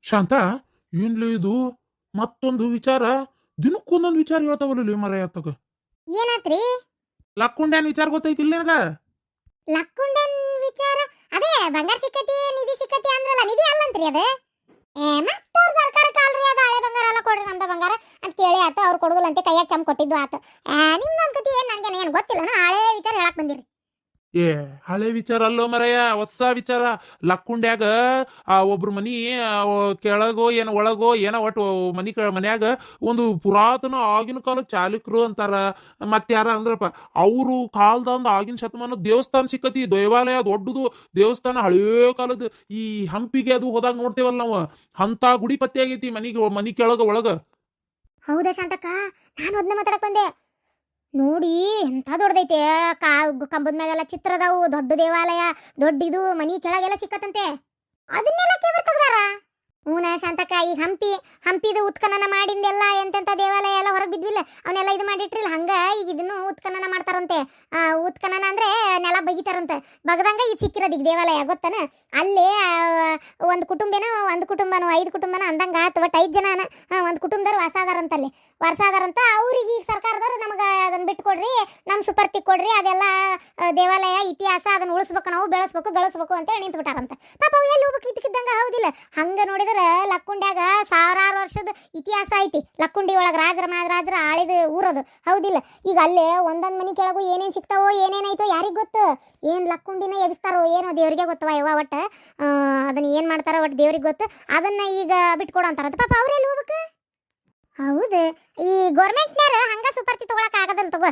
ಶಾಂತ, ಏನ್ಲಿ ಇದು ಮತ್ತೊಂದು ವಿಚಾರ, ದಿನಕ್ಕೊಂದೊಂದು ವಿಚಾರ ಹೇಳ್ತಾವಲ್ಲ ಮರ ಆತಗ. ಏನಾತ್ರಿ? ಲಕ್ಕುಂಡ್ಯಾನ್ ವಿಚಾರ ಗೊತ್ತೈತಿಲ್ಲ ನಿನಗ? ಲಕ್ಕುಂಡನ್ ವಿಚಾರ ಅದೇ ಬಂಗಾರ ಸಿಕ್ಕತಿ ನಿಧಿ ಸಿಕ್ಕತಿ ಅಂದ್ರಲ್ಲ, ನಿಧಿ ಅಲ್ಲಂತ್ರಿ ಅದು. ಮತ್ತವ್ರ ಸರ್ಕಾರ ಕಾಲ್ರಿ, ಅದು ಹಳೆ ಬಂಗಾರ ಎಲ್ಲ ಕೊಡ್ರಿ ನಮ್ದ ಬಂಗಾರ ಅಂತ ಕೇಳಿ ಆತ. ಅವ್ರು ಕೊಡುದಿಲ್ಲಂತೆ, ಕೈಯಾಗ ಚಮ್ ಕೊಟ್ಟಿದ್ದು ಆತ. ನಿಮ್ದೊಂದ್ ಕತಿ ಏನ್ ನನ್ಗೇನು ಏನು ಗೊತ್ತಿಲ್ಲ, ಹಳೆ ವಿಚಾರ ಹೇಳಕ್ ಬಂದಿರಿ. ಏ ಹಳೆ ವಿಚಾರ ಅಲ್ಲೋ ಮರಯ್ಯ, ಹೊಸ ವಿಚಾರ. ಲಕ್ಕುಂಡ್ಯಾಗ ಒಬ್ರು ಮನಿ ಕೆಳಗೋ ಏನೋ ಒಳಗೋ ಏನೋ ಒಟ್ಟು ಮನ್ಯಾಗ ಒಂದು ಪುರಾತನ ಆಗಿನ ಕಾಲ ಚಾಲುಕ್ರು ಅಂತಾರ. ಮತ್ತೆ ಯಾರ ಅಂದ್ರಪ್ಪ, ಅವರು ಕಾಲದಂದ ಆಗಿನ ಶತಮಾನ ದೇವಸ್ಥಾನ ಸಿಕ್ಕತಿ, ದೇವಾಲಯ ದೊಡ್ಡದು ದೇವಸ್ಥಾನ, ಹಳೇ ಕಾಲದ. ಈ ಹಂಪಿಗೆ ಅದು ಹೋದಾಗ ನೋಡ್ತೇವಲ್ಲ ನಾವು, ಅಂತ ಗುಡಿ ಪತ್ತೆ ಆಗೈತಿ ಮನಿ ಕೆಳಗ ಒಳಗ. ಹೌದಾ ಶಾಂತಕ್ಕ, ನಾನು ಅದನ್ನ ಮಾತಾಡಕ್ ಬಂದೆ. ನೋಡಿ ಎಂತ ದೊಡ್ಡದೈತೆ, ಕಂಬದ ಮ್ಯಾಗೆಲ್ಲ ಚಿತ್ರದವು, ದೊಡ್ಡ ದೇವಾಲಯ, ದೊಡ್ಡದು ಮನಿ ಕೆಳಗೆಲ್ಲ ಸಿಕ್ಕತ್ತಂತೆ. ಅದನ್ನೆಲ್ಲ ಕೇವರ್ ತೆಗ್ದಾರ. ಹೂನ ಶಾಂತಕ್ಕ, ಈಗ ಹಂಪಿದು ಉತ್ಖನನ ಮಾಡಿಂದೆಲ್ಲ ಎಂತೆಂತ ದೇವಾಲಯ ಎಲ್ಲ ಹೊರಗೆ ಬಿದ್ವಿಲ್ಲ, ಅವನ್ನೆಲ್ಲ ಇದು ಮಾಡಿಟ್ರಿಲ್ಲ, ಹಂಗ ಈಗ ಇದನ್ನು ಉತ್ಖನನ ಮಾಡ್ತಾರಂತೆ. ಉತ್ಖನನ ಅಂದ್ರೆ ನೆಲ ಬಗಿತಾರಂತೆ. ಬಗದಂಗ ಇದು ಸಿಕ್ಕಿರೋದು ಈಗ ದೇವಾಲಯ, ಗೊತ್ತನ? ಅಲ್ಲೇ ಒಂದು ಕುಟುಂಬನೋ 5 ಕುಟುಂಬನ ಅಂದಂಗ ಆತು, ಒಟ್ಟು 5 ಜನನ ಒಂದು ಕುಟುಂಬದವ್ರು ವಾಸಾದಾರಂತಲ್ಲಿ ವರ್ಷಾದಾರಂತ. ಅವ್ರಿಗೆ ಈಗ ಸರ್ಕಾರದವ್ರು ನಮಗೆ ಅದನ್ನ ಬಿಟ್ಕೊಡ್ರಿ, ನಮ್ಮ ಸುಪರ್ತಿ ಕೊಡ್ರಿ, ಅದೆಲ್ಲ ದೇವಾಲಯ ಇತಿಹಾಸ, ಅದನ್ನ ಉಳಿಸ್ಬೇಕು, ನಾವು ಬೆಳೆಸ್ಬೇಕು ಗಳಿಸ್ಬೇಕು ಅಂತೇಳಿ ನಿಂತು ಬಿಟ್ಟಾರಂತ. ಪಾಪ ಅವು ಎಲ್ಲಿ ಹೋಗ್ಬೇಕು ಇದ್ದಕ್ಕಿದ್ದಂಗ, ಹೌದಿಲ್ಲ? ಹಂಗ ನೋಡಿದ್ರೆ ಲಕ್ಕುಂಡ್ಯಾಗ ಸಾವಿರಾರು ವರ್ಷದ ಇತಿಹಾಸ ಐತಿ. ಲಕ್ಕುಂಡಿ ಒಳಗೆ ರಾಜರ ಮಹಾರಾಜರ ಆಳಿದ ಊರದು, ಹೌದಿಲ್ಲ? ಈಗ ಅಲ್ಲೇ ಒಂದೊಂದು ಮನಿ ಕೆಳಗೂ ಏನೇನು ಸಿಗ್ತಾವೋ ಏನೇನೈತೋ ಯಾರಿಗೆ ಗೊತ್ತು. ಏನು ಲಕ್ಕುಂಡಿನ ಎಬ್ಸ್ತಾರೋ ಏನೋ ದೇವ್ರಿಗೆ ಗೊತ್ತವ ಯವ್ವ. ಒಟ್ಟು ಅದನ್ನ ಏನು ಮಾಡ್ತಾರೋ ಒಟ್ಟು ದೇವ್ರಿಗೆ ಗೊತ್ತು. ಅದನ್ನ ಈಗ ಬಿಟ್ಕೊಡೋ ಅಂತಾರಂತ. ಪಾಪ ಅವ್ರೆಲ್ಲಿ ಹೋಗ್ಬೇಕು? ಹೌದು, ಈ ಗೌರ್ಮೆಂಟ್ನಾರ ಹಂಗ ಸುಪರ್ತಿ ತಗೊಳಕ್ ಆಗದಲ್ ತಗೋ.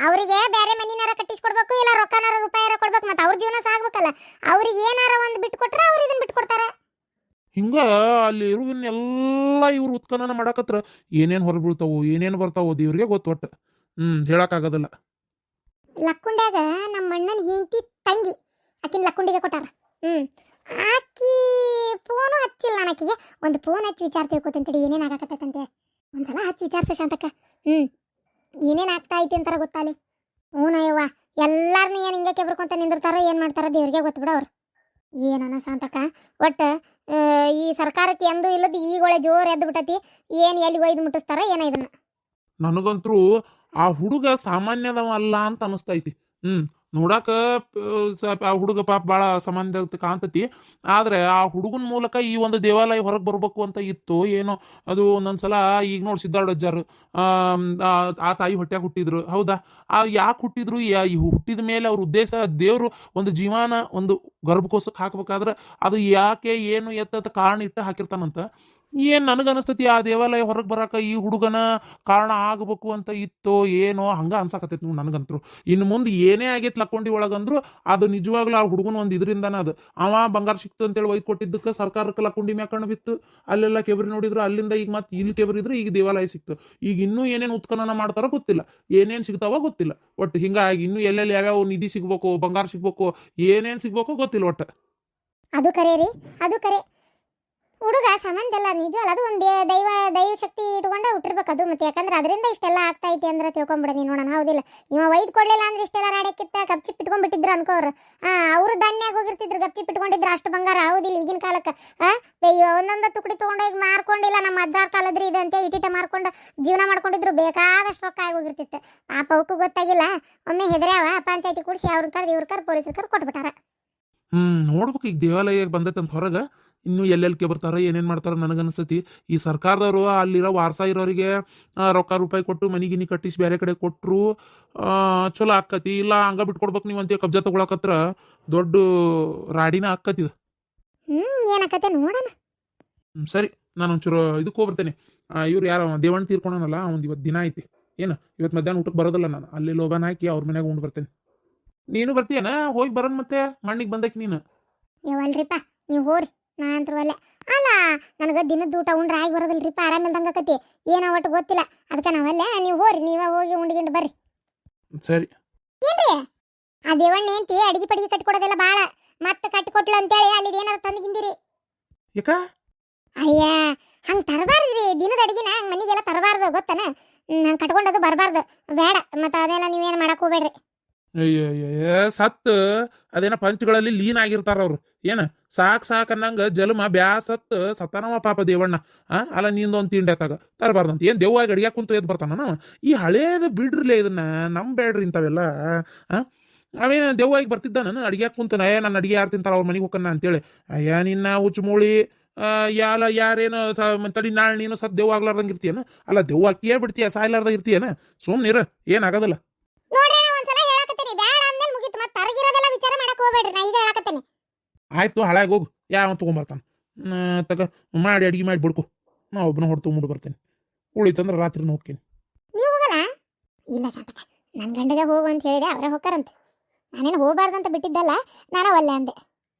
ಅವರಿಗೆ ಬೇರೆ ಮನಿನಾರ ಕಟ್ಟಿಸ್ಕೊಡ್ಬೇಕು, ಇಲ್ಲ ರೊಕ್ಕನಾರ ರೂಪಾಯಿರ ಕೊಡ್ಬೇಕು, ಮತ್ತೆ ಅವ್ರ ಜೀವನ ಸಾಗ್ಬೇಕಲ್ಲ. ಅವ್ರಿಗೆ ಏನಾರ ಒಂದು ಬಿಟ್ಕೊಟ್ರೆ ಅವ್ರು ಇದನ್ನ ಬಿಟ್ಕೊಡ್ತಾರ. ಹಿಂಗ ಅಲ್ಲಿ ಇರುವನ್ನೆಲ್ಲ ಇವ್ರು ಉತ್ಖನನ ಮಾಡಾಕತ್ರ ಏನೇನ್ ಹೊರ ಬೀಳ್ತಾವೋ ಏನೇನ್ ಬರ್ತಾವೋ ದೇವ್ರಿಗೆ ಗೊತ್ತು. ಒಟ್ಟು ಹೇಳಕ್ ಆಗೋದಿಲ್ಲ. ಲಕ್ಕುಂಡ್ಯಾಗ ನಮ್ಮ ಅಣ್ಣನ ಹೆಂಡತಿ ತಂಗಿ, ಆಕಿನ ಲಕ್ಕುಂಡಿಗೆ ಕೊಟ್ಟಾರ. ಆಕಿ ಫೋನು ಹಚ್ಚಿಲ್ಲ ನಾನು ಆಕಿಗೆ. ಒಂದು ಫೋನ್ ಹಚ್ಚಿ ವಿಚಾರ ತಿಳ್ಕೊತಂತಡಿ ಏನೇನು ಆಗಾಕತ್ತಂತೆ. ಒಂದ್ಸಲ ಹಚ್ಚಿ ವಿಚಾರಿಸ ಶಾಂತಕ್ಕ. ಏನೇನು ಆಗ್ತಾ ಐತಿ ಅಂತಾರ ಗೊತ್ತಾಲಿ. ಹ್ಞೂನಯ್ಯವ್ವ, ಎಲ್ಲಾರನ್ನೂ ಏನು ಹಿಂಗೆ ಕೆಬ್ರಕೊಂತ ನಿಂದಿರ್ತಾರೋ ಏನು ಮಾಡ್ತಾರೋ ದೇವ್ರಿಗೆ ಗೊತ್ತು ಬಿಡ ಅವ್ರು. ಏನನ ಶಾಂತಕ್ಕ, ಒಟ್ಟು ಈ ಸರ್ಕಾರಕ್ಕೆ ಎಂದೂ ಇಲ್ಲದ ಈಗ ಒಳ್ಳೆ ಜೋರು ಎದ್ದು ಬಿಟ್ಟತಿ. ಏನು ಎಲ್ಲಿ ಒಯ್ದು ಮುಟ್ಟಿಸ್ತಾರ ಏನೋ ಇದನ್ನ. ನನಗಂತರೂ ಆ ಹುಡುಗ ಸಾಮಾನ್ಯದವ ಅಲ್ಲ ಅಂತ ಅನಿಸ್ತೈತಿ. ನೋಡಾಕ ಆ ಹುಡುಗ ಪಾಪ ಭಾಳ ಸಾಮಾನ್ಯ ಕಾಣ್ತತಿ. ಆದ್ರೆ ಆ ಹುಡುಗನ ಮೂಲಕ ಈ ಒಂದು ದೇವಾಲಯ ಹೊರಗೆ ಬರ್ಬೇಕು ಅಂತ ಇತ್ತು ಏನೋ. ಅದು ಒಂದೊಂದ್ಸಲ ಈಗ ನೋಡಿ ಸಿದ್ಧಾರೂಢಜ್ಜಾರು ಆ ತಾಯಿ ಹೊಟ್ಯಾಗ ಹುಟ್ಟಿದ್ರು, ಹೌದಾ? ಯಾಕೆ ಹುಟ್ಟಿದ್ರು, ಹುಟ್ಟಿದ ಮೇಲೆ ಅವ್ರ ಉದ್ದೇಶ, ದೇವ್ರು ಒಂದು ಜೀವನ ಒಂದು ಗರ್ಭಕೋಶಕ್ಕೆ ಹಾಕ್ಬೇಕಾದ್ರೆ ಅದು ಯಾಕೆ ಏನು ಎತ್ತ ಕಾರಣ ಇಟ್ಟು ಹಾಕಿರ್ತಾನಂತ. ಏನ್ ನನಗನಿಸ್ತತಿ ಆ ದೇವಾಲಯ ಹೊರಗೆ ಬರಾಕ ಈ ಹುಡುಗನ ಕಾರಣ ಆಗಬೇಕು ಅಂತ ಇತ್ತೋ ಏನೋ, ಹಂಗ ಅನ್ಸಾಕತ್ತೈತಿ ನೀವು ನನಗಂತರು. ಇನ್ನು ಮುಂದೆ ಏನೇ ಆಗೈತಿ ಲಕ್ಕೊಂಡಿ ಒಳಗಂದ್ರು ಅದು ನಿಜವಾಗ್ಲೂ ಆ ಹುಡುಗನ ಒಂದು ಇದರಿಂದನ. ಅದು ಅವ ಬಂಗಾರ ಸಿಕ್ತು ಅಂತೇಳಿ ಒಯ್ದು ಕೊಟ್ಟಿದ್ದಕ್ಕೆ ಸರ್ಕಾರಕ್ಕೆ ಲಕ್ಕುಂಡಿ ಮ್ಯಾಕಣ್ಣು ಬಿತ್ತು. ಅಲ್ಲೆಲ್ಲ ಕೆಬರಿ ನೋಡಿದ್ರು, ಅಲ್ಲಿಂದ ಈಗ ಮತ್ತೆ ಇಲ್ಲಿ ಕೆಬರಿ ಇದ್ರೆ ಈಗ ದೇವಾಲಯ ಸಿಕ್ತು. ಈಗ ಇನ್ನೂ ಏನೇನು ಉತ್ಖನನ ಮಾಡ್ತಾರೋ ಗೊತ್ತಿಲ್ಲ, ಏನೇನು ಸಿಗ್ತಾವೋ ಗೊತ್ತಿಲ್ಲ. ಒಟ್ಟು ಹಿಂಗಾಗಿ ಇನ್ನೂ ಎಲ್ಲೆಲ್ಲಿ ಯಾವ್ಯಾವ ನಿಧಿ ಸಿಗ್ಬೇಕು, ಬಂಗಾರ ಸಿಗ್ಬೇಕು, ಏನೇನು ಸಿಗ್ಬೇಕೋ ಗೊತ್ತಿಲ್ಲ ಒಟ್ಟು. ಅದು ಕರೆ ರೀ, ಅದು ಕರೆ. ಹುಡುಗ ಸಂಬಂಧಲ್ಲ ನಿಜವಲ್ಲ, ಅದು ಒಂದು ದೈವ ಶಕ್ತಿ ಇಟ್ಕೊಂಡೆ ಹುಟ್ಟಿರ್ಬೇಕು ಅದು. ಮತ್ತೆ ಯಾಕಂದ್ರೆ ಅದರಿಂದ ಇಷ್ಟೆಲ್ಲ ಆಗ್ತಾ ಐತಿ ಅಂದ್ರೆ ತಿಳ್ಕೊಂಬಿಡ ನೀನು ನೋಡೋಣ, ಹೌದಿಲ್ಲ? ಇವ ಒಯ್ದು ಕೊಡ್ಲಿಲ್ಲ ಅಂದ್ರೆ ಇಷ್ಟೆಲ್ಲ ರಾಡಕ್ಕಿತ್ತ ಗಪ್ಚಿಪ್ ಇಟ್ಕೊಂಡ್ಬಿಟ್ಟಿದ್ರು ಅನ್ಕೋರು. ಅವರು ಧಾನ್ಯಾಗ ಹೋಗಿರ್ತಿದ್ರು, ಗಪ್ಚಿಪ್ ಇಟ್ಕೊಂಡಿದ್ರು ಅಷ್ಟು ಬಂಗಾರ, ಹೌದಿಲ್ಲ? ಈಗಿನ ಕಾಲಕ್ಕೆ ಒಂದೊಂದು ತುಕಡಿ ತೊಗೊಂಡೋಗಿ ಮಾರ್ಕೊಂಡಿಲ್ಲ, ನಮ್ಮ ಅಜ್ಜಾರ್ ಕಾಲದ್ರಿ ಇದೆ ಅಂತ ಇಟಿಟ ಮಾರ್ಕೊಂಡು ಜೀವನ ಮಾಡ್ಕೊಂಡಿದ್ರು, ಬೇಕಾದಷ್ಟು ರೊಕ್ಕ ಆಗಿ ಹೋಗಿರ್ತಿತ್ತು. ಪಾಪ ಅವಕ್ಕೂ ಗೊತ್ತಾಗಿಲ್ಲ. ಒಮ್ಮೆ ಹೆದರ್ಯಾವ, ಪಂಚಾಯತಿ ಕೂಡಿಸಿ ಅವ್ರ ಕರ್ದು ಇವ್ರ ಕರ್ ಪೊಲೀಸರು ಕರ್ ಕೊಟ್ಬಿಟ್ಟಾರ. ನೋಡ್ಬೇಕು ಈಗ ದೇವಾಲಯ ಬಂದೈತಂತ ಹೊರಗೆ ಇನ್ನು ಎಲ್ಲೆಲ್ಕೆ ಬರ್ತಾರೋ ಏನೇನು ಮಾಡ್ತಾರೋ ನನಗನ್ಸ್ತತಿ. ಈ ಸರ್ಕಾರದವರು ಅಲ್ಲಿರೋ ವಾರಸ ಇರೋರಿಗೆ ರೊಕ್ಕ ರೂಪಾಯಿ ಕೊಟ್ಟು ಮನಿಗಿನಿ ಕಟ್ಟಿಸಿ ಬೇರೆ ಕಡೆ ಕೊಟ್ಟರು ಚಲೋ ಆಕ್ಕತಿ. ಇಲ್ಲ ಹಂಗ ಬಿಟ್ಕೊಡ್ಬೇಕು ನೀವು ಅಂತ ಕಬ್ಜಾ ತಗೊಳಕತ್ರ ದೊಡ್ಡ ರಾಡಿನ ಆಕ್ಕತಿದ. ಏನಕ್ಕತ್ತೆ ನೋಡೋಣ. ಸರಿ, ನಾನು ಒಂಚೂರು ಇದಕ್ಕೆ ಹೋಗ್ಬರ್ತೇನೆ. ಇವ್ರು ಯಾರು ದೇವಣ್ಣ ತೀರ್ಕೊಂಡನಲ್ಲ, ಒಂದು ಇವತ್ತು ದಿನ ಐತಿ. ಏನು ಇವತ್ತು ಮಧ್ಯಾಹ್ನ ಊಟಕ್ಕೆ ಬರೋದಿಲ್ಲ ನಾನು, ಅಲ್ಲಿ ಲೋಬಾನ ಹಾಕಿ ಅವ್ರ ಮನ್ಯಾಗ ಉಂಡು ಬರ್ತೇನೆ. ನೀನು ಬರ್ತೀಯನ? ಹೋಗಿ ಬರೋಣ ಮತ್ತೆ, ಮಣ್ಣಿಗೆ ಬಂದಕ್ಕೆ ನೀನು. ಯಾವಲ್ರಿಪ್ಪ, ನೀವು ಹೋರಿ, ನಾ ಅಂತರೂ ಅಲ್ಲ. ಅಲ್ಲ, ನನಗೆ ದಿನದ ಊಟ ಉಂಡ್ರೆ ಆಗಿ ಬರೋದಿಲ್ರಿಪ್ಪ, ಆರಾಮಿಲ್ದಂಗೆ ಆಕತಿ. ಏನೋ ಒಟ್ಟು ಗೊತ್ತಿಲ್ಲ, ಅದಕ್ಕೆ ನಾವಲ್ಲ. ನೀವು ಹೋರಿ, ನೀವೇ ಹೋಗಿ ಉಂಡ್ಗಿಂಡು ಬರ್ರಿ. ಸರಿ. ಏನ್ರಿ ಆ ದೇವಣ್ಣ ಏಂತಿ ಅಡಿಗೆ ಪಡಿಗೆ ಕಟ್ಕೊಡೋದೆಲ್ಲ ಭಾಳ, ಮತ್ತೆ ಕಟ್ಟಿಕೊಟ್ಲು ಅಂತೇಳಿ ಅಲ್ಲಿ ಏನಾರು ತಂದುಗಿಂದಿರಿ? ಯಾಕ? ಅಯ್ಯ, ಹಂಗೆ ತರಬಾರ್ದ್ರಿ. ದಿನದ ಅಡಿಗೆನ ಹಂಗೆ ಮನೆಗೆಲ್ಲ ತರಬಾರ್ದು, ಗೊತ್ತನ? ಹಂಗೆ ಕಟ್ಕೊಂಡದು ಬರಬಾರ್ದು, ಬೇಡ. ಮತ್ತೆ ಅದೆಲ್ಲ ನೀವೇನು ಮಾಡಕ್ಕೆ ಹೋಗ್ಬೇಡ್ರಿ. ಅಯ್ಯಯ್ಯ ಸತ್ ಅದೇನ ಪಂಚಗಳಲ್ಲಿ ಲೀನ್ ಆಗಿರ್ತಾರ ಅವ್ರು ಏನ ಸಾಕ್ ಅನ್ನಂಗ ಜಲಮ ಬ್ಯಾಸತ್ ಸತ್ತಾನವ ಪಾಪ ದೇವಣ್ಣ ಅಲ್ಲ ನಿಂದೊಂದು ತಿಂಡಿ ಆತಾಗ ತರಬಾರ್ದಂತ ಏನ್ ದೆವ್ವಾಗಿ ಅಡಿಗೆ ಕುಂತು ಎದ್ ಬರ್ತಾನ ನಾವ ಈ ಹಳೇದು ಬಿಡ್ರಲೇ ಇದನ್ನ ನಂಬೇಡ್ರಿ ಇಂಥವೆಲ್ಲ ಅವೇನು ದೆವ್ವಾಗಿ ಬರ್ತಿದ್ದ ನಾನು ಅಡಿಗೆ ಕುಂತನ ನನ್ನ ಅಡಿಗೆ ಯಾರು ತಿಂತಾರ ಅವ್ರ ಮನೆಗೆ ಹೋಗನ್ನ ಅಂತೇಳಿ ಅಯ್ಯ ನಿನ್ನ ಹುಚ್ಚುಮೂಳಿ ಯಾರೇನು ತಡಿ ನಾಳೆ ನೀನು ಸತ್ ದೆವ್ವ ಆಗ್ಲಾರ್ದಂಗೆ ಇರ್ತೀಯನ ಅಲ್ಲ ದೆವ್ವ ಅಕ್ಕಿಯೇ ಬಿಡ್ತೀಯ ಸಾಯ್ಲಾರ್ದಾಗ ಇರ್ತೀಯನ ಸುಮ್ನಿರ ಏನಾಗೋದಿಲ್ಲ ನೋಡ್ರಿ ನಾ ಒಂದ್ಸಲ ಹೇಳಕತ್ತೀನಿ ಬ್ಯಾಡ ಅಂದ್ಮೇಲೆ ಮುಗೀತು ಮತ್ತೆ ತರಗಿರೋದೆಲ್ಲ ವಿಚಾರ ಮಾಡಕ್ ಹೋಗ್ಬೇಡ್ರಿ ನಾ ಈಗ ಹೇಳಕತ್ತೀನಿ ಆಯ್ತು ಹಾಳಾಗಿ ಹೋಗು ಯಾವ ತೊಗೊಂಬರ್ತಾನ ತಗ ಮಾಡಿ ಅಡಿಗೆ ಮಾಡಿ ಬಿಡ್ಕೊ ನಾ ಒಬ್ಬನ ಹೊಟ್ಟು ಮುಟ್ಟು ಬರ್ತೇನೆ ಉಳಿತಂದ್ರೆ ರಾತ್ರಿನ ಹೋಗ್ತೀನಿ ನೀವು ಹೋಗಲ್ಲ ಇಲ್ಲ ಶಾಂತಕ ನನ್ನ ಗಂಡಗೆ ಹೋಗು ಅಂತ ಹೇಳಿದೆ ಅವರೇ ಹೋಗ್ತಾರಂತೆ ನಾನೇನು ಹೋಗಬಾರ್ದಂತ ಬಿಟ್ಟಿದ್ದಲ್ಲ ನಾನು ಒಲ್ಲೆ ಅಂದೆ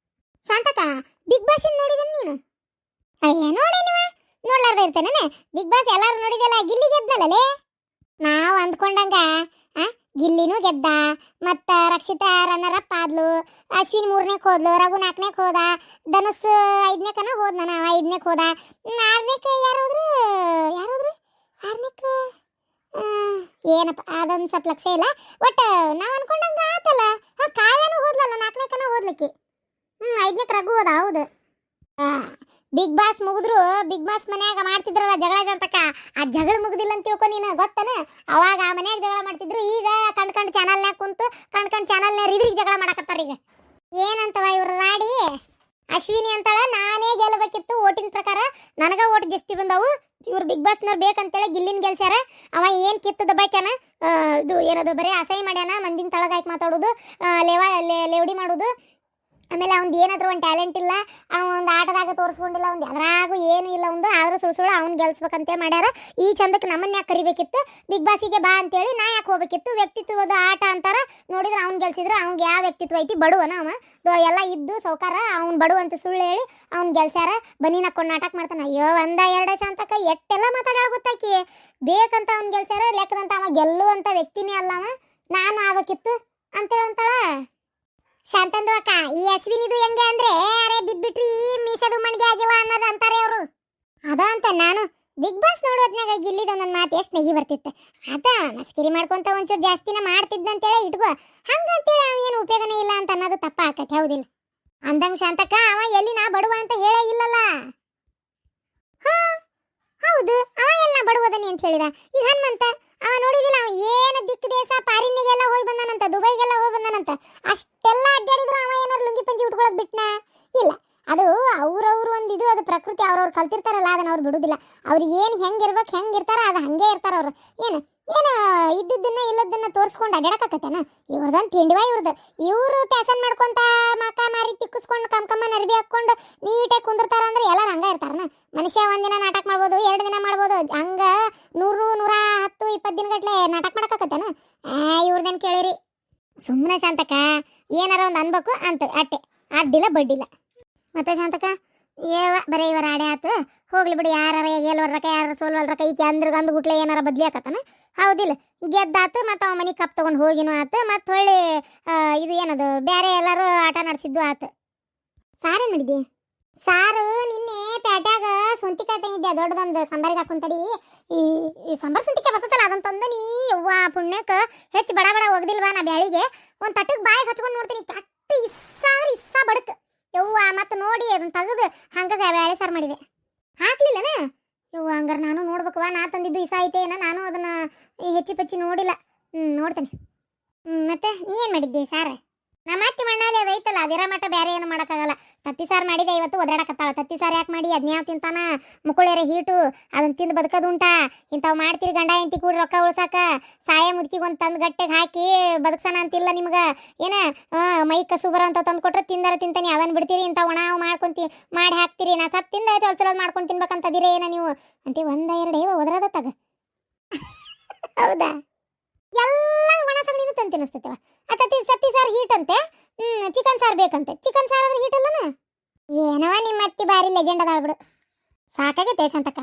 ಶಾಂತಕ ಬಿಗ್ ಬಾಸ್ ನೋಡಿದ ನೀನು ಅಯ್ಯ ನೋಡಿ ನೀವು ನೋಡ್ಲಾರ್ದ ಇರ್ತೇನೆ ಬಿಗ್ ಬಾಸ್ ಎಲ್ಲಾರು ನೋಡಿದಲ್ಲ ಗಿಲ್ಲಿ ಗೆದ್ನಲ್ಲೇ ನಾವು ಅಂದ್ಕೊಂಡಂಗ ಗಿಲ್ಲಿನೂ ಗೆದ್ದ ಮತ್ತ ರಕ್ಷಿತಾ ರನ್ನರ್ ಅಪ್ ಆದ್ಲು ಅಶ್ವಿನ್ 3ನೇಕ್ ಹೋದ್ಲು ರಘು 4ನೇಕ್ ಹೋದ ಧನುಷ್ 5ನೇಕನ ಹೋದ್ ನಾನು 5ನೇಕ್ ಹೋದ 6ನೇಕ್ ಯಾರೋದ್ರು 6ನೇಕ್ ಏನಪ್ಪ ಅದೊಂದು ಸ್ವಲ್ಪ ಲಕ್ಷ ಇಲ್ಲ ಒಟ್ಟು ನಾವು ಅನ್ಕೊಂಡಂಗ ಆತಲ್ಲ ಕಾವ್ಯನೂ ಹೋದ್ಲಲ್ಲ 4ನೇಕನ ಹೋದ್ಲಿಕ್ಕೆ 5ನೇಕ್ ರಘು ಹೋದ ಹೌದು ಬಿಗ್ ಬಾಸ್ ಮುಗಿದ್ರು ಬಿಗ್ ಬಾಸ್ ಮನ್ಯಾಗ ಮಾಡ್ತಿದ್ರಲ್ಲ ಜಗಳ ಜಂತಕ ಆ ಜಗಳ ಮುಗ್ದಿಲ್ಲ ಅಂತ ತಿಳ್ಕೊ ನೀನು ಗೊತ್ತನ ಅವಾಗ ಆ ಮನ್ಯಾಗ ಜಗಳ ಮಾಡ್ತಿದ್ರು ಈಗ ಕಣ್ಕಂಡ್ ಚಾನಲ್ನ್ಯಾಗ ಕುಂತು ಕಣ್ಕಂಡ್ ಚಾನಲ್ನ್ಯಾಗ ಇದ್ರಿಗೆ ಜಗಳ ಮಾಡಕತ್ತಾರ ಈಗ ಏನಂತವ ಇವ್ರ ರಾಡಿ ಅಶ್ವಿನಿ ಅಂತಾಳ ನಾನೇ ಗೆಲ್ಲಬೇಕಿತ್ತು ಓಟಿನ ಪ್ರಕಾರ ನನಗ ಓಟ್ ಜಾಸ್ತಿ ಬಂದವು ಇವ್ರು ಬಿಗ್ ಬಾಸ್ನವ್ರು ಬೇಕಂತೇಳಿ ಗಿಲ್ಲಿನ ಗೆಲ್ಸ್ಯಾರ ಅವ ಏನ್ ಕಿತ್ತದ ಬಾಕ್ಯಾನ ಇದು ಏನದು ಬರೀ ಅಸಹ್ಯ ಮಾಡ್ಯಾನ ಮಂದಿನ ತಳಗಾಯ್ತು ಮಾತಾಡೋದು ಲೇವಡಿ ಮಾಡೋದು ಆಮೇಲೆ ಅವ್ನು ಏನಾದ್ರೂ ಒಂದು ಟ್ಯಾಲೆಂಟ್ ಇಲ್ಲ ಒಂದು ಆಟದಾಗ ತೋರಿಸ್ಕೊಂಡಿಲ್ಲ ಒಂದು ಯಾವ್ದಾಗೂ ಏನೂ ಇಲ್ಲ ಒಂದು ಆದ್ರೂ ಸುಳ್ಳು ಅವ್ನು ಗೆಲ್ಸ್ಬೇಕಂತೇಳಿ ಮಾಡ್ಯಾರ ಈ ಚಂದಕ್ಕೆ ನಮ್ಮನ್ನ ಯಾಕೆ ಕರಿಬೇಕಿತ್ತು ಬಿಗ್ ಬಾಸಿಗೆ ಬಾ ಅಂತೇಳಿ ನಾ ಯಾಕೆ ಹೋಗ್ಬೇಕಿತ್ತು ವ್ಯಕ್ತಿತ್ವದ ಆಟ ಅಂತಾರ ನೋಡಿದ್ರೆ ಅವ್ನು ಗೆಲ್ಸಿದ್ರೆ ಅವ್ನಿಗೆ ಯಾವ ವ್ಯಕ್ತಿತ್ವ ಐತಿ ಬಡವನ ಅವ ಎಲ್ಲ ಇದ್ದು ಸೌಕಾರ ಅವ್ನು ಬಡವ ಅಂತ ಸುಳ್ಳು ಹೇಳಿ ಅವ್ನು ಗೆಲ್ಸ್ಯಾರ ಬನ್ನಿ ನಕ್ಕೊಂಡು ನಾಟಕ ಮಾಡ್ತಾನೆ ಅಯ್ಯೋ ಒಂದ ಎರಡ ಶಾಂತಕ ಎಟ್ಟೆಲ್ಲ ಮಾತಾಡೋಣ ಗೊತ್ತಾಕಿ ಬೇಕಂತ ಅವ್ನು ಗೆಲ್ಸ್ಯಾರ ಲೆಕ್ಕದಂತ ಅವ ಗೆಲ್ಲುವಂಥ ವ್ಯಕ್ತಿನೇ ಅಲ್ಲ ಅವ ನಾನು ಆಗ್ಬೇಕಿತ್ತು ಅಂತೇಳಿ ಅಂತಾಳ ಶಾಂತಂದು ಅಕ್ಕ ಈ ಅಶ್ವಿನಿದು ಹೆಂಗೆ ಅಂದ್ರೆ ಅರೆ ಬಿದ್ಬಿಟ್ರಿ ಮೀಸದು ಮಣ್ಗೆ ಆಗಿಲ್ಲ ಅನ್ನೋದು ಅಂತಾರೆ ಅವರು ಅದ ಅಂತ ನಾನು ಬಿಗ್ ಬಾಸ್ ನೋಡೋದ್ನಾಗ ಗಿಲ್ಲಿದ ನನ್ನ ಮಾತು ಎಷ್ಟು ನೆಗಿ ಬರ್ತಿತ್ತು ಅದ ಮಸ್ಕಿರಿ ಮಾಡ್ಕೊಂತ ಒಂಚೂರು ಜಾಸ್ತಿನ ಮಾಡ್ತಿದ್ದಂತೇಳಿ ಇಟ್ಕೋ ಹಂಗಂತೇಳಿ ಅವೇನು ಉಪಯೋಗನೇ ಇಲ್ಲ ಅಂತ ಅನ್ನೋದು ತಪ್ಪ ಆಕತಿ ಹೌದಿಲ್ಲ ಅಂದಂಗ ಶಾಂತಕ್ಕ ಅವ ಎಲ್ಲಿ ನಾ ಬಡವ ಅಂತ ಹೇಳೇ ಇಲ್ಲಲ್ಲ ಹೌದು ಅವ ಎಲ್ಲ ಬಡವದನಿ ಅಂತ ಹೇಳಿದ ಈಗ ಹನುಮಂತ ಅವ ನೋಡಿದಿಲ್ಲ ಅವ ಏನು ದಿಕ್ಕು ದೇಶ ಪಾರಿನಿಗೆಲ್ಲ ಹೋಗಿ ಬಂದಾನಂತ ದುಬೈಗೆಲ್ಲ ಹೋಗಿ ಬಂದಾನಂತ ಅಷ್ಟೆಲ್ಲ ಅಡ್ಡಾಡಿದ್ರು ಅವ ಏನಾರು ಲುಂಗಿ ಪಂಚಿ ಉಟ್ಕೊಳ್ಳೋದು ಬಿಟ್ನಾ ಇಲ್ಲ ಅದು ಅವ್ರವ್ರು ಒಂದು ಇದು ಅದು ಪ್ರಕೃತಿ ಅವ್ರವ್ರು ಕಲ್ತಿರ್ತಾರಲ್ಲ ಅದನ್ನ ಅವ್ರು ಬಿಡುದಿಲ್ಲ ಅವ್ರಿಗೆ ಏನು ಹೆಂಗಿರ್ಬೇಕು ಹೆಂಗಿರ್ತಾರ ಅದು ಹಂಗೆ ಇರ್ತಾರ ಅವ್ರು ಏನು ಇದ್ದದ್ದನ್ನ ಇಲ್ಲದನ್ನ ತೋರಿಸ್ಕೊಂಡು ಅಡ್ಡಾಡಕತ್ತೇನ ಇವ್ರದೊಂದು ತಿಂಡಿವ ಇವ್ರು ಪ್ಯಾಸನ್ ಮಾಡ್ಕೊಂತ ಮಕ ಮಾರಿ ತಿಕ್ಕಿಸ್ಕೊಂಡು ಕಮ್ಮನ ಅರ್ಬಿ ಹಾಕೊಂಡು ನೀಟಾಗಿ ಕುಂದಿರ್ತಾರ ಅಂದ್ರೆ ಎಲ್ಲರೂ ಹಂಗ ಇರ್ತಾರನ ಮನುಷ್ಯ ಒಂದಿನ ನಾಟಕ ಮಾಡ್ಬೋದು 2 ದಿನ ಮಾಡ್ಬೋದು ಹಂಗ 100 110 20 ದಿನಗಟ್ಲೆ ನಾಟಕ ಮಾಡಕತ್ತೇನ ಇವ್ರದೇನು ಕೇಳಿರಿ ಸುಮ್ಮನೆ ಶಾಂತಕ ಏನಾರ ಒಂದು ಅನ್ಬೇಕು ಅಂತ ಅಟ್ಟೆ ಅಡ್ಡಿಲ್ಲ ಬಡ್ಡಿಲ್ಲ ಮತ್ತೆ ಶಾಂತಕ ಬರೀ ಇವರ ಆಡೆ ಆತು ಹೋಗ್ಲಿ ಬಿಡಿ ಯಾರ ಗೆಲ್ವರ್ರಕ ಯಾರು ಸೋಲ್ವಲ್ರಕ ಈಕೆ ಅಂದ್ರಗಂದು ಗುಟ್ಲೆ ಏನಾರ ಬದ್ಲಿ ಆಕತ್ತಾನ ಹೌದಿಲ್ಲ ಗೆದ್ದಾತು ಮತ್ತು ಅವ ಮನೆಗೆ ಕಪ್ ತೊಗೊಂಡು ಹೋಗಿನೂ ಆತು ಮತ್ತು ಹೊಳ್ಳಿ ಇದು ಏನದು ಬೇರೆ ಎಲ್ಲರೂ ಆಟ ನಡೆಸಿದ್ದು ಆತು ಸಾರೇನು ಮಾಡಿದ್ದಿ ಸಾರು ನಿನ್ನೆ ಪೇಟ್ಯಾಗ ಸೊಂತಿಕಾಯಿ ತಂದಿದ್ದೆ ದೊಡ್ಡದೊಂದು ಸಂಬಾರಿಗೆ ಹಾಕೊಂತಡಿ ಈ ಸಂಬಾರ ಸೊಂತಿಕಾಯಿ ಬರ್ತಲ್ಲ ಅದನ್ನ ತಂದು ನೀ ಯವ್ವ ಪುಣ್ಯಕ್ಕೆ ಹೆಚ್ಚು ಬಡ ಒಗ್ದಿಲ್ವಾ ನಾ ಬ್ಯಾಳಿಗೆ ಒಂದು ತಟ್ಟಕ್ಕೆ ಬಾಯಿಗೆ ಹಚ್ಕೊಂಡು ನೋಡ್ತೀನಿ ಕೆಟ್ಟ ಇಸ್ಸಾ ಬಡಕ್ ಯವ್ವ ಮತ್ತು ನೋಡಿ ಅದನ್ನ ತೆಗೆದು ಹಂಗೆ ಬೇಳೆ ಸಾರು ಮಾಡಿದೆ ಹಾಕ್ಲಿಲ್ಲನ ಯವ್ವ ಹಂಗಾರೆ ನಾನು ನೋಡ್ಬೇಕವ ನಾ ತಂದಿದ್ದು ಇಸ ಐತೇನ ನಾನು ಅದನ್ನ ಹೆಚ್ಚಿ ಪಚ್ಚಿ ನೋಡಿಲ್ಲ ನೋಡ್ತೇನೆ ಮತ್ತೆ ನೀ ಏನು ಮಾಡಿದ್ದೆ ಸಾರು ನಮ್ಮ ಅತ್ತಿ ಮಣ್ಣಲ್ಲಿ ಅದು ಐತಲ್ಲ ಅದಿರ ಮಟ್ಟ ಬೇರೆ ಏನು ಮಾಡೋಕ್ಕಾಗಲ್ಲ ತತ್ತಿ ಸಾರು ಮಾಡಿದೆ ಇವತ್ತು ಒದರಾಡಕತ್ತಾಳ ತತ್ತಿ ಸಾರು ಯಾಕೆ ಮಾಡಿ ಅದ್ನ್ಯಾವ ತಿಂತಾನ ಮುಕ್ಕುಳೇರೆ ಹೀಟು ಅದನ್ನ ತಿಂದು ಬದುಕೋದು ಉಂಟಾ ಇಂಥವು ಮಾಡ್ತೀರಿ ಗಂಡ ಹೆಂಡತಿ ಕೂಡಿ ರೊಕ್ಕ ಉಳ್ಸಾಕ ಸಾಯ ಮುದುಕಿಗೆ ಒಂದು ತಂದು ಗಟ್ಟೆಗೆ ಹಾಕಿ ಬದುಕ್ಸನ ಅಂತಿಲ್ಲ ನಿಮ್ಗೆ ಏನ ಮೈ ಕಸು ಬರೋ ಅಂತ ತಂದು ಕೊಟ್ರೆ ತಿಂದಾರ ತಿಂತಾನೆ ಅವನ್ ಬಿಡ್ತೀರಿ ಇಂಥ ಒಣಾವು ಮಾಡಿ ಹಾಕ್ತೀರಿ ನಾ ಸತ್ ತಿಂದ ಚಲೋ ಮಾಡ್ಕೊಂಡು ತಿನ್ಬೇಕಂತದಿರೇ ಏನ ನೀವು ಅಂತೀವಿ 1 2 ಒದರದತ್ತಾಗ ಹೌದಾ ಎಲ್ಲ ಒಣ ಸಗಣಿನೂ ತಂದು ತಿನ್ನಿಸ್ತೈತವ ಸತ್ತಿ ಸಾರು ಹೀಟ್ ಅಂತೆ ಚಿಕನ್ ಸಾರು ಬೇಕಂತೆ ಚಿಕನ್ ಸಾರು ಆದ್ರೆ ಹೀಟ್ ಅಲ್ಲನ ಏನವ ನಿಮ್ಮ ಅತ್ತಿ ಬಾರಿ ಲೆಜೆಂಡ್ ಅದಾಳ ಬಿಡು ಸಾಕಾಗೈತೆ ಶಾಂತಕ್ಕ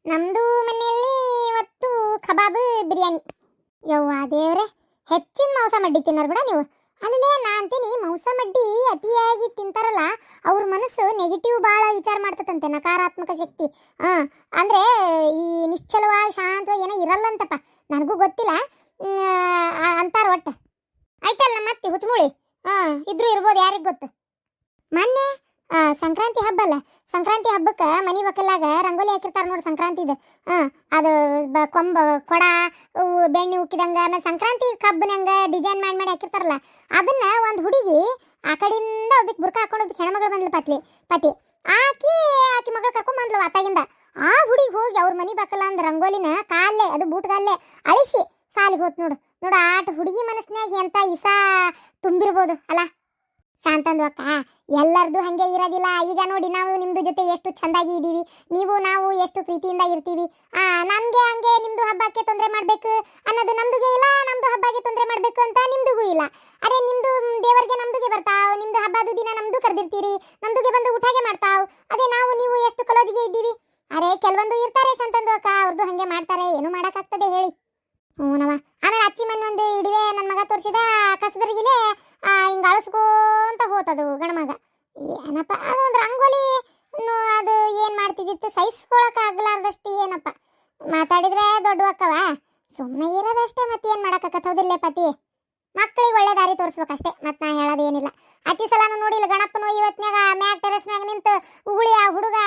ನಮ್ದು ಮನೆಯಲ್ಲಿ ಇವತ್ತು ಕಬಾಬ್ ಬಿರಿಯಾನಿ ಯವ್ವ ದೇವ್ರೆ ಹೆಚ್ಚಿನ ಮಾಂಸ ಮಡ್ಡಿ ತಿನ್ನೋರು ಬಿಡ ನೀವು ಅಲ್ಲೇ ನಾ ಅಂತೀನಿ ಮಾಂಸ ಮಡ್ಡಿ ಅತಿಯಾಗಿ ತಿಂತಾರಲ್ಲ ಅವ್ರ ಮನಸ್ಸು ನೆಗೆಟಿವ್ ಭಾಳ ವಿಚಾರ ಮಾಡ್ತದಂತೆ ನಕಾರಾತ್ಮಕ ಶಕ್ತಿ ಅಂದ್ರೆ ಈ ನಿಶ್ಚಲವಾಗಿ ಶಾಂತವಾಗಿ ಏನೋ ಇರಲ್ಲಂತಪ್ಪ ನನಗೂ ಗೊತ್ತಿಲ್ಲ ಅಂತಾರ ಒಟ್ಟು ಆಯ್ತಲ್ಲ ಮತ್ತೆ ಹುಚ್ಚುಮುಳಿ ಇದ್ರು ಇರ್ಬೋದು ಯಾರಿಗ್ ಗೊತ್ತು. ಮೊನ್ನೆ ಸಂಕ್ರಾಂತಿ ಹಬ್ಬ ಅಲ್ಲ, ಸಂಕ್ರಾಂತಿ ಹಬ್ಬಕ್ಕೆ ಮನಿ ಬಕ್ಕಲಾಗ ರಂಗೋಲಿ ಹಾಕಿರ್ತಾರ ನೋಡಿ ಸಂಕ್ರಾಂತಿದ. ಅದು ಕೊಂಬ ಕೊಡ ಬೆಣ್ಣೆ ಉಕ್ಕಿದಂಗ ಆಮೇಲೆ ಸಂಕ್ರಾಂತಿ ಕಬ್ಬನಂಗ ಡಿಸೈನ್ ಮಾಡಿ ಹಾಕಿರ್ತಾರಲ್ಲ, ಅದನ್ನ ಒಂದು ಹುಡುಗಿ ಆ ಕಡೆಯಿಂದ ಒಬ್ಬಕ್ಕೆ ಬುರ್ಕ ಹಾಕೊಂಡು ಒಬ್ಬಕ್ಕೆ ಹೆಣ್ಮಗಳು ಬಂದ್ಲು ಪತಿ ಆಕಿ ಮಗಳು ಕರ್ಕೊಂಡ್ ಬಂದ್ಲು ಆತಾಗಿಂದ. ಆ ಹುಡುಗಿ ಹೋಗಿ ಅವ್ರ ಮನಿ ಬಕ್ಕಲ್ಲ ಅಂದ್ ರಂಗೋಲಿನ ಕಾಲೇ ಅದು ಬೂಟ್ಗಾಲೇ ಅಳಿಸಿ ಸಾಲಿಗೆ ಹೋತ್ ನೋಡು ಆಟ ಹುಡುಗಿ ಮನಸ್ಸಿನಾಗ ಎಂತ ಇಸಾ ತುಂಬಿರ್ಬೋದು ಅಲ್ಲ ಶಾಂತಂದು ಅಕ್ಕ. ಎಲ್ಲರದು ಹಂಗೆ ಇರೋದಿಲ್ಲ. ಈಗ ನೋಡಿ ನಾವು ನಿಮ್ದು ಜೊತೆ ಎಷ್ಟು ಚಂದಾಗಿ ಇದ್ದೀವಿ, ನೀವು ನಾವು ಎಷ್ಟು ಪ್ರೀತಿಯಿಂದ ಇರ್ತೀವಿ. ನಮ್ಗೆ ಹಂಗೆ ನಿಮ್ದು ಹಬ್ಬಕ್ಕೆ ತೊಂದರೆ ಮಾಡ್ಬೇಕು ಅನ್ನೋದು ನಮ್ದುಗೆ ಇಲ್ಲ, ನಮ್ದು ಹಬ್ಬಕ್ಕೆ ತೊಂದರೆ ಮಾಡ್ಬೇಕು ಅಂತ ನಿಮ್ದುಗೂ ಇಲ್ಲ. ಅರೆ ನಿಮ್ದು ದೇವರಿಗೆ ನಮ್ದುಗೆ ಬರ್ತಾವ್, ನಿಮ್ದು ಹಬ್ಬದ ದಿನ ನಮ್ದು ಕರೆದಿರ್ತೀರಿ, ನಮ್ದುಗೆ ಬಂದು ಊಟಗೆ ಮಾಡ್ತಾವ್. ಅದೇ ನಾವು ನೀವು ಎಷ್ಟು ಕಲೋಜಿಗೆ ಇದ್ದೀವಿ. ಅರೆ ಕೆಲವೊಂದು ಇರ್ತಾರೆ ಶಾಂತಂದು ಅಕ್ಕ, ಅವ್ರದ್ದು ಹಂಗೆ ಮಾಡ್ತಾರೆ, ಏನು ಮಾಡೋಕ್ಕಾಗ್ತದೆ ಹೇಳಿ. ನವ ಆಮೇಲೆ ಅಚ್ಚಿ ಮನೆ ಒಂದು ಇಡಿವೆ ನನ್ನ ಮಗ ತೋರಿಸಿದ ಕಸಬರಿಗಿಲೆ ಹಿಂಗ ಅಳಸ್ಕೊಂತ ಹೋತದು ಗಣಮಗ. ಏನಪ್ಪ ಅದೊಂದು ರಂಗೋಲಿ ಅದು ಏನ್ ಮಾಡ್ತಿದ್ದಿತ್ತು ಸಹಿಸ್ಕೊಳಕ್ ಆಗ್ಲಾರ್ದಷ್ಟು. ಏನಪ್ಪ ಮಾತಾಡಿದ್ರೆ ದೊಡ್ಡ ಅಕ್ಕವ, ಸುಮ್ಮನೆ ಇರೋದಷ್ಟೇ, ಮತ್ತೆ ಏನ್ ಮಾಡಕ್ಕಾಗತ್ತ ಹೌದಿಲ್ಲ ಪತಿ. ಮಕ್ಕಳಿಗೆ ಒಳ್ಳೆ ದಾರಿ ತೋರಿಸ್ಬೇಕಷ್ಟೇ, ಮತ್ತೆ ನಾ ಹೇಳೋದೇನಿಲ್ಲ. ಅಚ್ಚಿ ಸಲಾನು ನೋಡಿಲ್ಲ ಗಣಪನು ಇವತ್ನಾಗ ಮ್ಯಾಗ್ ಟೆರೆಸ್ ಮ್ಯಾಗ ನಿಂತು ಉಗುಳಿ ಆ ಹುಡುಗ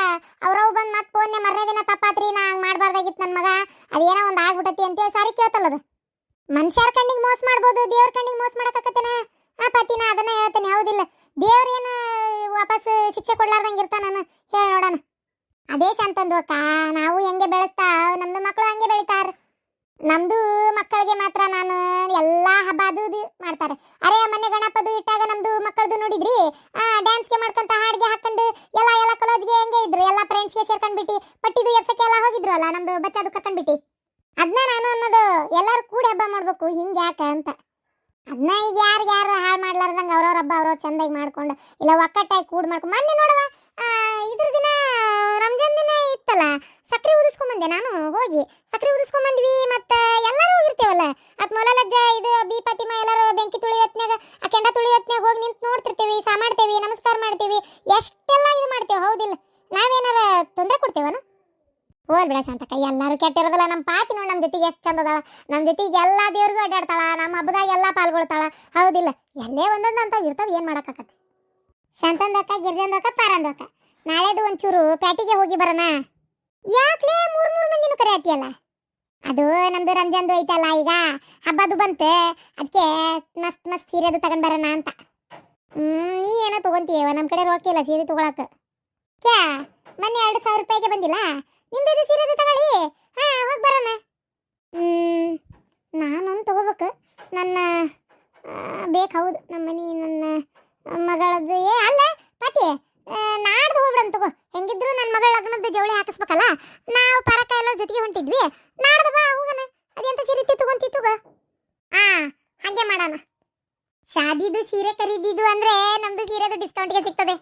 ಅವ್ರವ್ ಬಂದು ಮತ್ತೆ ಫೋನ್ನೆ ಮರ್ನೇ ದಿನ ತಪ್ಪಾತ್ರಿ ನಾ ಹಂಗೆ ಮಾಡಬಾರ್ದಾಗಿತ್ತು ನನ್ನ ಮಗ, ಅದೇನೋ ಒಂದು ಆಗ್ಬಿಟ್ಟತಿ ಅಂತೇಳಿ ಸಾರಿ ಕೇಳ್ತಲ್ಲದು. ಮನುಷ್ಯರ ಕಣ್ಣಿಗೆ ಮೋಸ ಮಾಡ್ಬೋದು, ದೇವ್ರ ಕಣ್ಣಿಗೆ ಮೋಸ ಮಾಡಕತ್ತೇನ ಪತಿನ ಅದನ್ನ ಹೇಳ್ತೇನೆ ಹೌದಿಲ್ಲ. ದೇವ್ರೇನು ವಾಪಸ್ ಶಿಕ್ಷೆ ಕೊಡ್ಲಾರ್ದಂಗೆ ಇರ್ತಾನ ಹೇಳಿ ನೋಡೋಣ. ಅದೇ ಶಾಂತಂದು ಅಕ್ಕ, ನಾವು ಹೆಂಗೆ ಬೆಳೆಸ್ತಾವ್ ನಮ್ದು ಮಕ್ಕಳು ಹಂಗೆ ಬೆಳಿತಾರ. ನಮ್ದು ಮಕ್ಕಳಿಗೆ ಮಾತ್ರ ನಾನು ಎಲ್ಲಾ ಹಬ್ಬ ಅದು ಮಾಡ್ತಾರೆ. ಅರೆ ಮೊನ್ನೆ ಗಣಪದು ಇಟ್ಟಾಗ ನಮ್ದು ಮಕ್ಕಳದು ನೋಡಿದ್ರಿ, ಡ್ಯಾನ್ಸ್ಗೆ ಮಾಡ್ಕೊಂತ ಹಾಡ್ಗೆ ಹಾಕೊಂಡು ಎಲ್ಲ ಕಾಲೇಜ್ಗೆ ಹೆಂಗೆ ಇದ್ರು, ಎಲ್ಲ ಫ್ರೆಂಡ್ಸ್ಗೆ ಸೇರ್ಕೊಂಡ್ಬಿಟ್ಟು ಪಟ್ಟಿದು ಎಪ್ಸಕ್ಕೆ ಎಲ್ಲ ಹೋಗಿದ್ರು ಅಲ್ಲ ನಮ್ದು ಬಚ್ಚದು ಕರ್ಕೊಂಡ್ಬಿಟ್ಟು. ಅದನ್ನ ನಾನು ಅನ್ನೋದು ಎಲ್ಲರೂ ಕೂಡಿ ಹಬ್ಬ ಮಾಡ್ಬೇಕು ಹಿಂಗೆ ಯಾಕೆ ಅಂತ. ಅದನ್ನ ಈಗ ಯಾರು ಹಾಳು ಮಾಡ್ಲಾರ್ದಂಗೆ ಅವ್ರವ್ರ ಹಬ್ಬ ಅವ್ರವ್ರು ಚಂದಾಗಿ ಮಾಡ್ಕೊಂಡು ಇಲ್ಲ ಒಕ್ಕಟ್ಟಾಗಿ ಕೂಡಿ ಮಾಡ್ಕೊಂಡು. ಮೊನ್ನೆ ನೋಡುವ ಇದ್ರ ದಿನ ರಂಜಾನ್ ದಿನ ಇತ್ತಲ್ಲ, ಸಕ್ರೆ ಉದಿಸ್ಕೊಂಬಂದೆ ನಾನು ಹೋಗಿ, ಸಕ್ರೆ ಉದಿಸ್ಕೊಂಬಂದ್ವಿ. ಮತ್ತೆ ಎಲ್ಲರೂ ಹೋಗಿರ್ತೇವಲ್ಲ ಅತ್ ಮೊಲಲಜ್ಜ ಇದು ಬೀಪತಿಮ ಎಲ್ಲರೂ ಬೆಂಕಿ ತುಳಿಯತ್ನಾಗ ಆ ಕೆಂಡ ತುಳಿಯತ್ನಾಗ ಹೋಗಿ ನಿಂತು ನೋಡ್ತಿರ್ತೀವಿ, ಸಾ ಮಾಡ್ತೇವಿ, ನಮಸ್ಕಾರ ಮಾಡ್ತೇವಿ, ಎಷ್ಟೆಲ್ಲ ಇದು ಮಾಡ್ತೇವೆ ಹೌದಿಲ್ಲ. ನಾವೇನಾರ ತೊಂದರೆ ಕೊಡ್ತೇವನು? ಹೋಲ್ ಬಿಡ ಶಾಂತಕ್ಕ, ಎಲ್ಲರೂ ಕೆಟ್ಟಿರೋದಲ್ಲ. ನಮ್ಮ ಪಾತಿ ನೋಡಿ ನಮ್ಮ ಜೊತೆಗೆ ಎಷ್ಟು ಚಂದ ಅದಾಳ, ನಮ್ಮ ಜೊತೆಗೆ ಎಲ್ಲ ದೇವ್ರಿಗೂ ಅಡ್ಡಾಡ್ತಾಳ, ನಮ್ಮ ಹಬ್ಬದಾಗ ಎಲ್ಲ ಪಾಲ್ಗೊಳ್ತಾಳ ಹೌದಿಲ್ಲ. ಎಲ್ಲೇ ಒಂದೊಂದು ಅಂತ ಇರ್ತಾವ, ಏನು ಮಾಡೋಕ್ಕಾಗತ್ತೆ. ಶಾಂತಂದಕ್ಕ ಗಿರ್ಜಂದಕ್ಕ ಪಾರಂದಕ್ಕ ನಾಳೆದು ಒಂಚೂರು ಪ್ಯಾಟಿಗೆ ಹೋಗಿ ಬರೋಣ. ಯಾಕ್ಲೇ ಮೂರ್ ಮಂದಿನೂ ಕರೆಯತ್ತಿಯಲ್ಲ? ಅದು ನಮ್ದು ರಂಜಾನ್ದು ಐತಲ್ಲ ಈಗ ಹಬ್ಬದು ಬಂತೆ, ಅದಕ್ಕೆ ಮಸ್ತ್ ಸೀರೆದು ತಗೊಂಡ್ ಬರೋಣ ಅಂತ. ನೀ ಏನೋ ತಗೊಂತೀಯವ, ನಮ್ಮ ಕಡೆ ರೊಕ್ಕಿಲ್ಲ ಸೀರೆ ತಗೊಳಕ. ಕ್ಯಾ ಮೊನ್ನೆ 2,000 ರೂಪಾಯಿಗೆ ಬಂದಿಲ್ಲ ನಿಮ್ದು ಸೀರೆದು ತಗೊಳ್ಳಿ. ಹೋಗಿ ಬರೋಣ. ನಾನೊಂದು ತಗೋಬೇಕು, ನನ್ನ ಬೇಕು ಹೌದು. ನಮ್ಮ ಮನೆ ನನ್ನ ಮಗಳದ್ದು ಅಲ್ಲ ಪತಿ ನಾಡ್ದು ಹೋಗ್ಬಿಡನ್ ತಗೋ. ಹೆಂಗಿದ್ರು ನನ್ನ ಮಗಳ ಲಗ್ನದ ಜವಳಿ ಹಾಕಿಸ್ಬೇಕಲ್ಲ, ನಾವು ಪರಕ ಎಲ್ಲ ಜೊತೆಗೆ ಹೊಂಟಿದ್ವಿ. ನಾಡ್ದು ಬಾ ಹೋಗೋಣ. ಅದೆಂತ ಸೀರೆ ತಗೊಂತಿ ತಗೋ. ಹಂಗೆ ಮಾಡೋಣ. ಶಾದಿದು ಸೀರೆ ಖರೀದಿದು ಅಂದ್ರೆ ನಮ್ದು ಸೀರೆದು ಡಿಸ್ಕೌಂಟ್ಗೆ ಸಿಗ್ತದೆ.